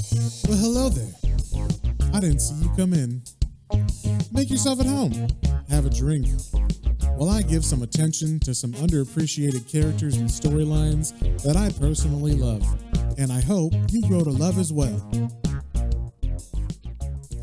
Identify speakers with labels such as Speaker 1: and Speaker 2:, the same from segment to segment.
Speaker 1: Well, hello there. I didn't see you come in. Make yourself at home. Have a drink. While I give some attention to some underappreciated characters and storylines that I personally love. And I hope you grow to love as well.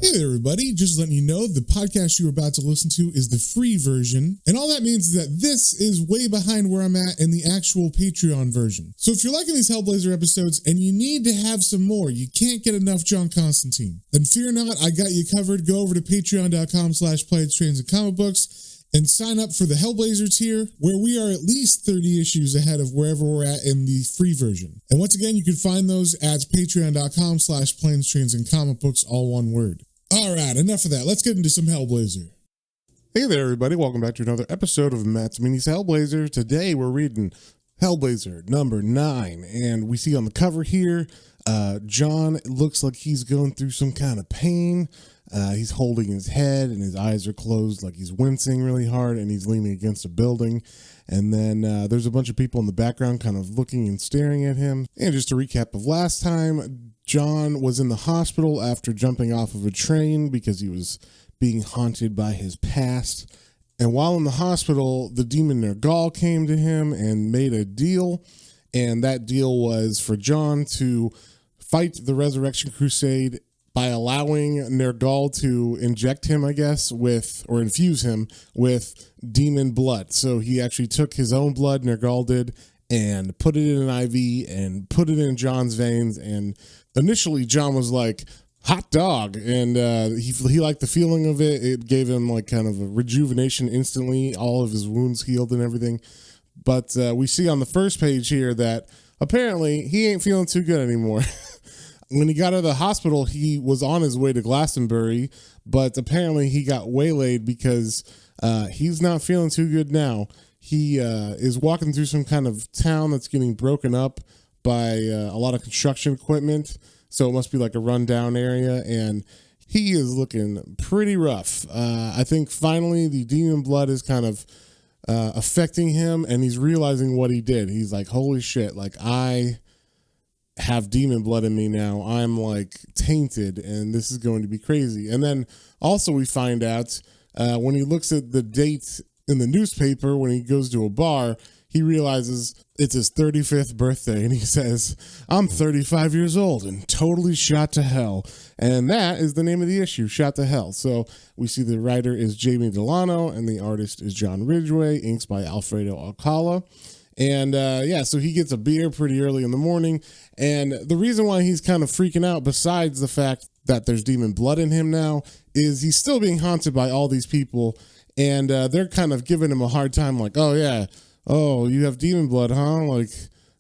Speaker 1: Hey there, everybody. Just letting you know the podcast you're about to listen to is the free version. And all that means is that this is way behind where I'm at in the actual Patreon version. So if you're liking these Hellblazer episodes and you need to have some more, you can't get enough John Constantine, then fear not, I got you covered. Go over to patreon.com/playdstrains and sign up for the Hellblazer tier, where we are at least 30 issues ahead of wherever we're at in the free version. And once again, you can find those at patreon.com/playdstrains all one word. All right, enough of that. Let's get into some Hellblazer. Hey there, everybody. Welcome back to another episode of Matt's Minis Hellblazer. Today, we're reading Hellblazer number 9, and we see on the cover here, John looks like he's going through some kind of pain. He's holding his head, and his eyes are closed, like he's wincing really hard, and he's leaning against a building. And then there's a bunch of people in the background kind of looking and staring at him. And just a recap of last time, John was in the hospital after jumping off of a train because he was being haunted by his past. And while in the hospital, the demon Nergal came to him and made a deal. And that deal was for John to fight the Resurrection Crusade by allowing Nergal to inject him, I guess, or infuse him with demon blood. So he actually took his own blood, Nergal did, and put it in an IV and put it in John's veins. And initially, John was like, hot dog, and he liked the feeling of it. It gave him like kind of a rejuvenation instantly. All of his wounds healed and everything. But we see on the first page here that apparently he ain't feeling too good anymore. When he got out of the hospital, he was on his way to Glastonbury, but apparently he got waylaid because he's not feeling too good now. He is walking through some kind of town that's getting broken up by a lot of construction equipment, so it must be like a rundown area, and he is looking pretty rough. I think finally the demon blood is kind of affecting him, and he's realizing what he did. He's like, holy shit, like I have demon blood in me now. I'm like tainted, and this is going to be crazy. And then also we find out when he looks at the date in the newspaper, when he goes to a bar, he realizes it's his 35th birthday, and he says, I'm 35 years old and totally shot to hell. And that is the name of the issue, Shot to Hell. So we see the writer is Jamie Delano, and the artist is John Ridgway, inks by Alfredo Alcala. And so he gets a beer pretty early in the morning. And the reason why he's kind of freaking out, besides the fact that there's demon blood in him now, is he's still being haunted by all these people. And they're kind of giving him a hard time, like, oh, yeah, oh, you have demon blood, huh?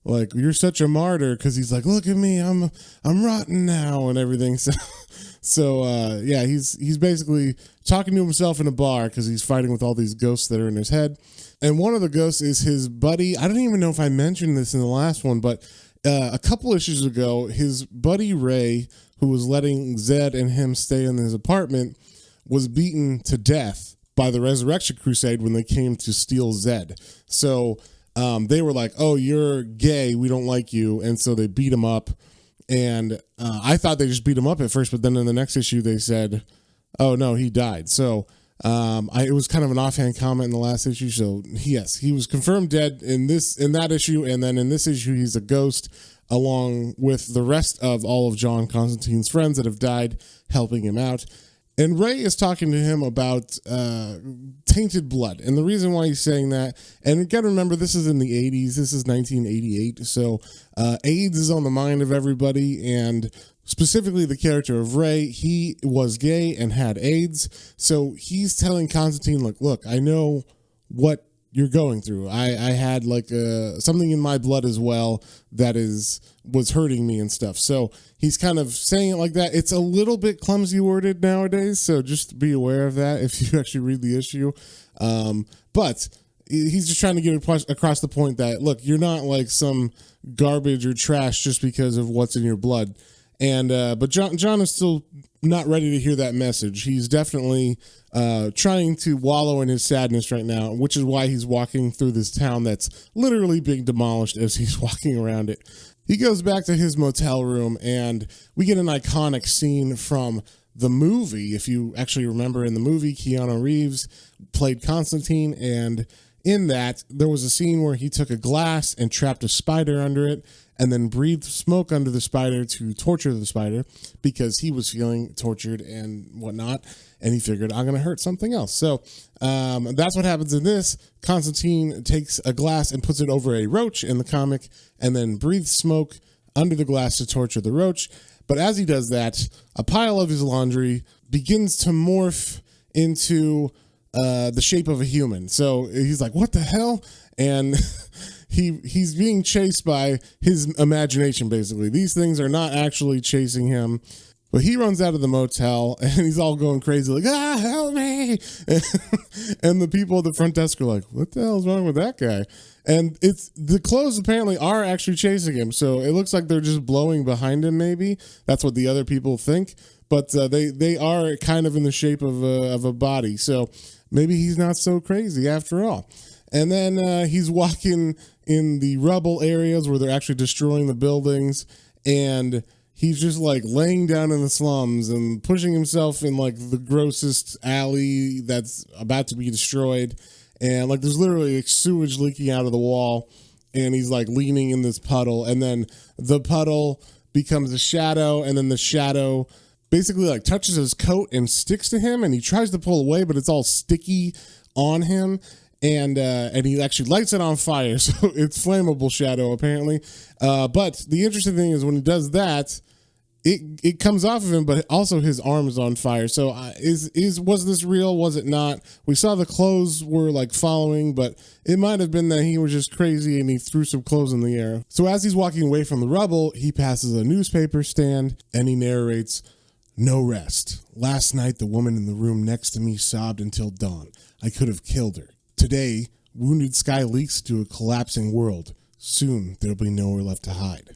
Speaker 1: Like you're such a martyr, because he's like, look at me, I'm rotten now and everything. So he's basically talking to himself in a bar because he's fighting with all these ghosts that are in his head. And one of the ghosts is his buddy. I don't even know if I mentioned this in the last one, but a couple issues ago, his buddy Ray, who was letting Zed and him stay in his apartment, was beaten to death by the Resurrection Crusade when they came to steal Zed. So they were like, oh, you're gay, we don't like you. And so they beat him up. And I thought they just beat him up at first, but then in the next issue they said, oh, no, he died. So it was kind of an offhand comment in the last issue. So yes, he was confirmed dead in that issue. And then in this issue, he's a ghost along with the rest of all of John Constantine's friends that have died, helping him out. And Ray is talking to him about tainted blood. And the reason why he's saying that, and you got to remember, this is in the 80s. This is 1988. So AIDS is on the mind of everybody. And specifically the character of Ray, he was gay and had AIDS. So he's telling Constantine, look, I know what you're going through. I had like something in my blood as well that was hurting me and stuff. So he's kind of saying it like that. It's a little bit clumsy worded nowadays, so just be aware of that if you actually read the issue. But he's just trying to get across the point that, look, you're not like some garbage or trash just because of what's in your blood. And but John is still not ready to hear that message. He's definitely trying to wallow in his sadness right now, which is why he's walking through this town that's literally being demolished as he's walking around it. he goes back to his motel room, and we get an iconic scene from the movie. If you actually remember, in the movie, Keanu Reeves played Constantine, and in that, there was a scene where he took a glass and trapped a spider under it, and then breathed smoke under the spider to torture the spider because he was feeling tortured and whatnot, and he figured, I'm going to hurt something else. So that's what happens in this. Constantine takes a glass and puts it over a roach in the comic, and then breathes smoke under the glass to torture the roach. But as he does that, a pile of his laundry begins to morph into the shape of a human. So he's like, what the hell? And he's being chased by his imagination, basically. These things are not actually chasing him. But he runs out of the motel, and he's all going crazy, like, help me! And the people at the front desk are like, what the hell's wrong with that guy? And the clothes apparently are actually chasing him, so it looks like they're just blowing behind him, maybe. That's what the other people think. But they are kind of in the shape of a body, so maybe he's not so crazy after all. And then he's walking in the rubble areas where they're actually destroying the buildings, and he's just like laying down in the slums and pushing himself in like the grossest alley that's about to be destroyed. And like there's literally like sewage leaking out of the wall, and he's like leaning in this puddle, and then the puddle becomes a shadow, and then the shadow basically like touches his coat and sticks to him, and he tries to pull away, but it's all sticky on him. And he actually lights it on fire, so it's flammable shadow apparently. But the interesting thing is when he does that, it comes off of him, but also his arm is on fire. So was this real? Was it not? We saw the clothes were like following, but it might have been that he was just crazy and he threw some clothes in the air. So as he's walking away from the rubble, he passes a newspaper stand and he narrates, "No rest. Last night, the woman in the room next to me sobbed until dawn. I could have killed her. Today, wounded sky leaks to a collapsing world. Soon, there'll be nowhere left to hide.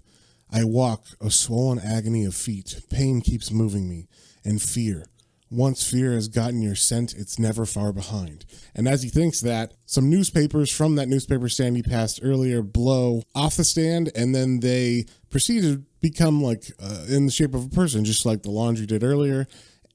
Speaker 1: I walk, a swollen agony of feet. Pain keeps moving me. And fear. Once fear has gotten your scent, it's never far behind." And as he thinks that, some newspapers from that newspaper stand he passed earlier blow off the stand, and then they proceed to become like in the shape of a person, just like the laundry did earlier.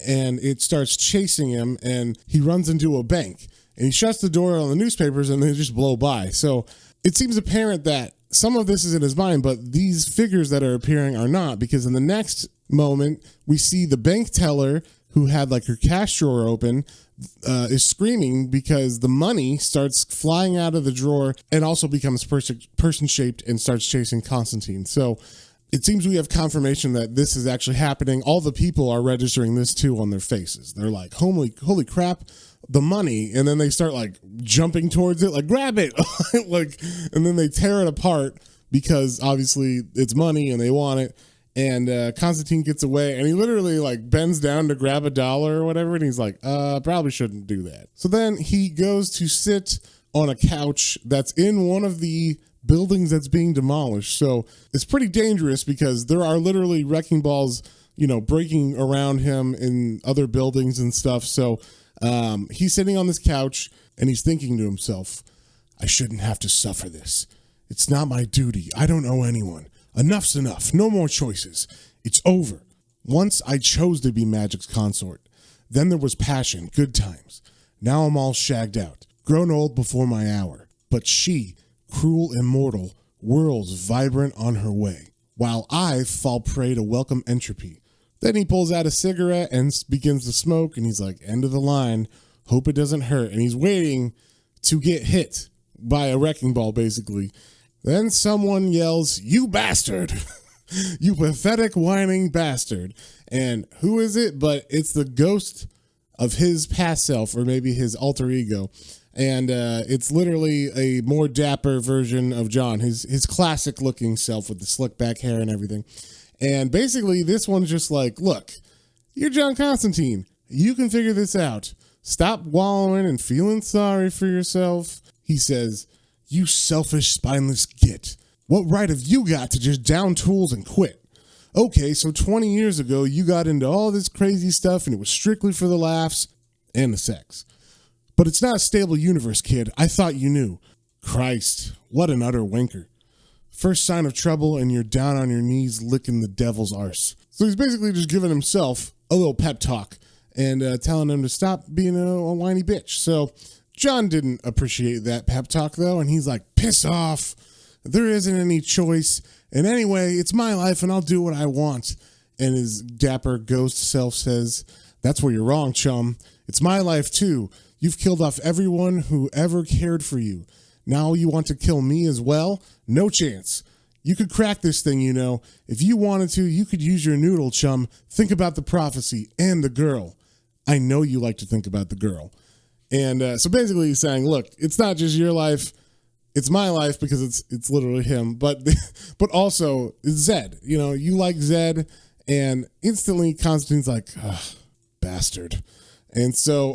Speaker 1: And it starts chasing him, and he runs into a bank. And he shuts the door on the newspapers, and they just blow by. So it seems apparent that some of this is in his mind, but these figures that are appearing are not, because in the next moment, we see the bank teller who had like her cash drawer open is screaming because the money starts flying out of the drawer and also becomes person-shaped and starts chasing Constantine. So it seems we have confirmation that this is actually happening. All the people are registering this too on their faces. They're like, holy crap, the money. And then they start like jumping towards it, like grab it, like, and then they tear it apart because obviously it's money and they want it. And Constantine gets away, and he literally like bends down to grab $1 or whatever, and he's like, probably shouldn't do that. So then he goes to sit on a couch that's in one of the buildings that's being demolished. So it's pretty dangerous because there are literally wrecking balls, breaking around him in other buildings and stuff. So he's sitting on this couch, and he's thinking to himself, I shouldn't have to suffer this. It's not my duty. I don't owe anyone. Enough's enough. No more choices. It's over. Once I chose to be Magic's consort. Then there was passion, good times. Now I'm all shagged out, grown old before my hour. But she, cruel immortal, whirls vibrant on her way, while I fall prey to welcome entropy. Then he pulls out a cigarette and begins to smoke, and he's like, end of the line, hope it doesn't hurt. And he's waiting to get hit by a wrecking ball, basically. Then someone yells, you bastard, you pathetic whining bastard. And who is it? But it's the ghost of his past self, or maybe his alter ego. And it's literally a more dapper version of John, his classic looking self with the slick back hair and everything. And basically this one's just like, look, you're John Constantine. You can figure this out. Stop wallowing and feeling sorry for yourself. He says, you selfish, spineless git. What right have you got to just down tools and quit? Okay, so 20 years ago, you got into all this crazy stuff and it was strictly for the laughs and the sex. But it's not a stable universe, kid. I thought you knew. Christ, what an utter wanker. First sign of trouble and you're down on your knees licking the devil's arse. So he's basically just giving himself a little pep talk and telling him to stop being a whiny bitch. So John didn't appreciate that pep talk, though, and he's like, piss off. There isn't any choice. And anyway, it's my life, and I'll do what I want. And his dapper ghost self says, that's where you're wrong, chum. It's my life, too. You've killed off everyone who ever cared for you. Now you want to kill me as well? No chance. You could crack this thing, you know. If you wanted to, you could use your noodle, chum. Think about the prophecy and the girl. I know you like to think about the girl. And so basically he's saying, look, it's not just your life. It's my life because it's literally him. But also Zed. You know, you like Zed. And instantly Constantine's like, bastard. And so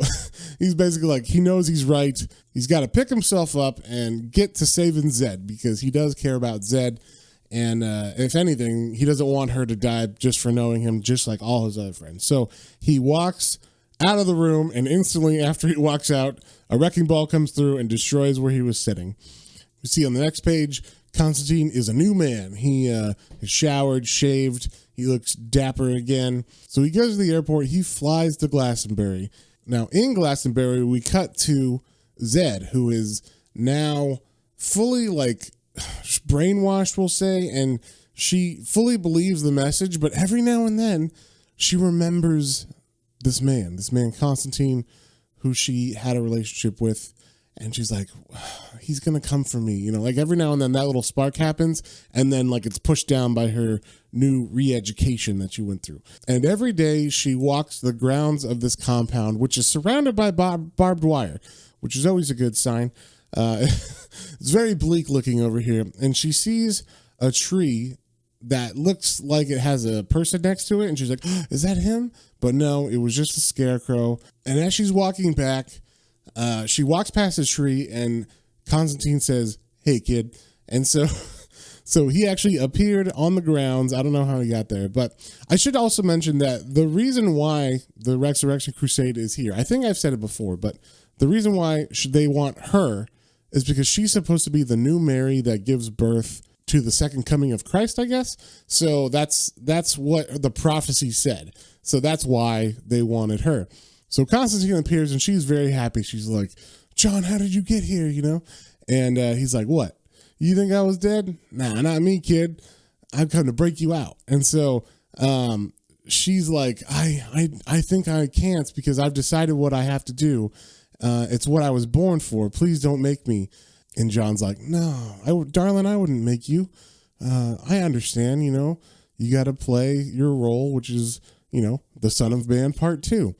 Speaker 1: he's basically like, he knows he's right. He's got to pick himself up and get to saving Zed because he does care about Zed. And if anything, he doesn't want her to die just for knowing him, just like all his other friends. So he walks out of the room, and instantly after he walks out, a wrecking ball comes through and destroys where he was sitting. You see on the next page, Constantine is a new man. He is showered, shaved. He looks dapper again. So he goes to the airport. He flies to Glastonbury. Now, in Glastonbury, we cut to Zed, who is now fully, like, brainwashed, we'll say, and she fully believes the message, but every now and then, she remembers this man Constantine, who she had a relationship with, and she's like, he's gonna come for me, you know, like every now and then that little spark happens, and then like it's pushed down by her new re-education that she went through. And every day she walks the grounds of this compound, which is surrounded by barbed wire, which is always a good sign. It's very bleak looking over here, and she sees a tree that looks like it has a person next to it, and she's like, is that him? But no, it was just a scarecrow. And as she's walking back, she walks past the tree, and Constantine says, hey, kid. And so he actually appeared on the grounds. I don't know how he got there, but I should also mention that the reason why the Resurrection Crusade is here, I think I've said it before, but the reason why they want her is because she's supposed to be the new Mary that gives birth to the second coming of Christ, I guess. So that's what the prophecy said. So that's why they wanted her. So Constantine appears, and she's very happy. She's like, John, how did you get here, you know? And he's like, what? You think I was dead? Nah, not me, kid. I've come to break you out. And so she's like, I think I can't because I've decided what I have to do. It's what I was born for. Please don't make me. And John's like, no, darling, I wouldn't make you. I understand, you know, you got to play your role, which is, you know, the Son of Man Part 2.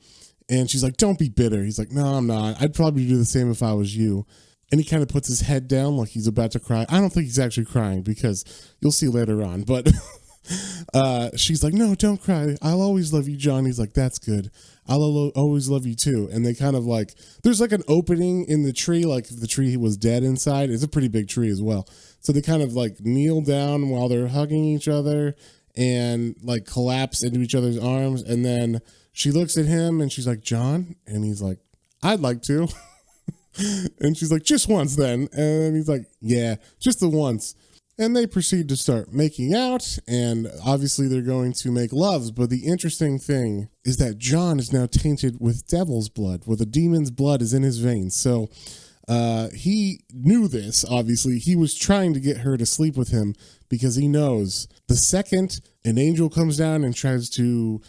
Speaker 1: And she's like, don't be bitter. He's like, no, I'm not. I'd probably do the same if I was you. And he kind of puts his head down like he's about to cry. I don't think he's actually crying because you'll see later on. But she's like, no, don't cry. I'll always love you, John. He's like, that's good. I'll always love you too. And they kind of like, there's like an opening in the tree, like if the tree was dead inside. It's a pretty big tree as well. So they kind of like kneel down while they're hugging each other and like collapse into each other's arms. And then she looks at him and she's like, John? And he's like, I'd like to. And she's like, just once then. And he's like, yeah, just the once. And they proceed to start making out, and obviously they're going to make loves. But the interesting thing is that John is now tainted with devil's blood, where the demon's blood is in his veins. So he knew this, obviously. He was trying to get her to sleep with him because he knows the second an angel comes down and tries to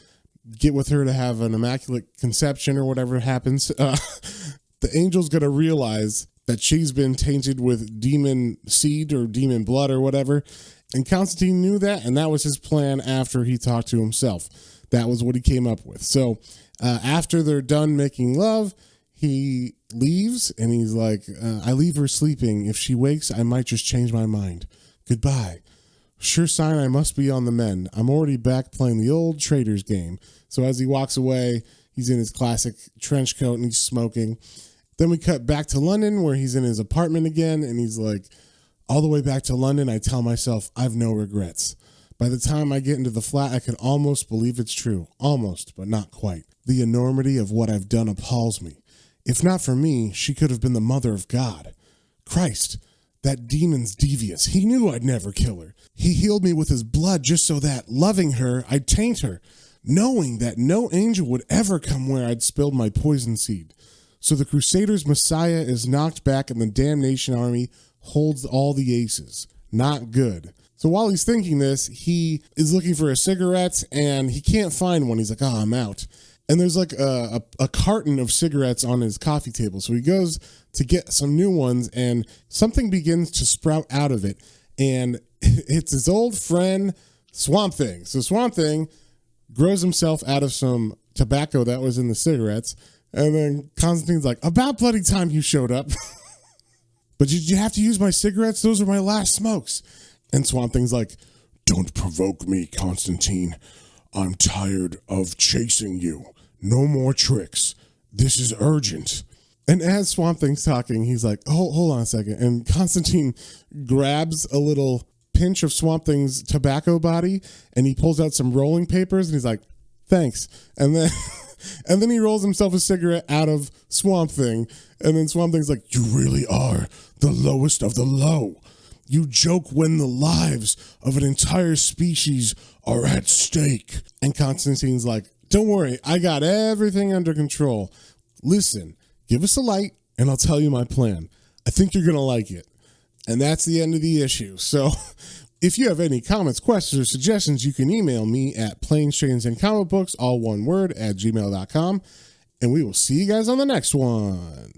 Speaker 1: get with her to have an immaculate conception or whatever happens, the angel's going to realize that she's been tainted with demon seed or demon blood or whatever. And Constantine knew that, and that was his plan after he talked to himself. That was what he came up with. So after they're done making love, he leaves, and he's like, I leave her sleeping. If she wakes, I might just change my mind. Goodbye. Sure sign I must be on the mend. I'm already back playing the old trader's game. So as he walks away, he's in his classic trench coat, and he's smoking. Then we cut back to London where he's in his apartment again, and he's like, all the way back to London, I tell myself I've no regrets. By the time I get into the flat, I can almost believe it's true. Almost, but not quite. The enormity of what I've done appalls me. If not for me, she could have been the mother of God. Christ, That demon's devious. He knew I'd never kill her. He healed me with his blood just so that, loving her, I'd taint her, knowing that no angel would ever come where I'd spilled my poison seed. So the Crusaders' Messiah is knocked back and the damnation army holds all the aces. Not good. So while he's thinking this, he is looking for a cigarette and he can't find one. He's like, I'm out. And there's like a carton of cigarettes on his coffee table. So he goes to get some new ones and something begins to sprout out of it. And it's his old friend, Swamp Thing. So Swamp Thing grows himself out of some tobacco that was in the cigarettes. And then Constantine's like, about bloody time you showed up. But did you have to use my cigarettes? Those are my last smokes. And Swamp Thing's like, don't provoke me, Constantine. I'm tired of chasing you. No more tricks. This is urgent. And as Swamp Thing's talking, he's like, hold on a second. And Constantine grabs a little pinch of Swamp Thing's tobacco body and he pulls out some rolling papers and he's like, thanks. And then he rolls himself a cigarette out of Swamp Thing. And then Swamp Thing's like, you really are the lowest of the low. You joke when the lives of an entire species are at stake. And Constantine's like, don't worry, I got everything under control. Listen, give us a light and I'll tell you my plan. I think you're going to like it. And that's the end of the issue. So if you have any comments, questions, or suggestions, you can email me at planestrains.and comicbooks, all one word, @gmail.com. And we will see you guys on the next one.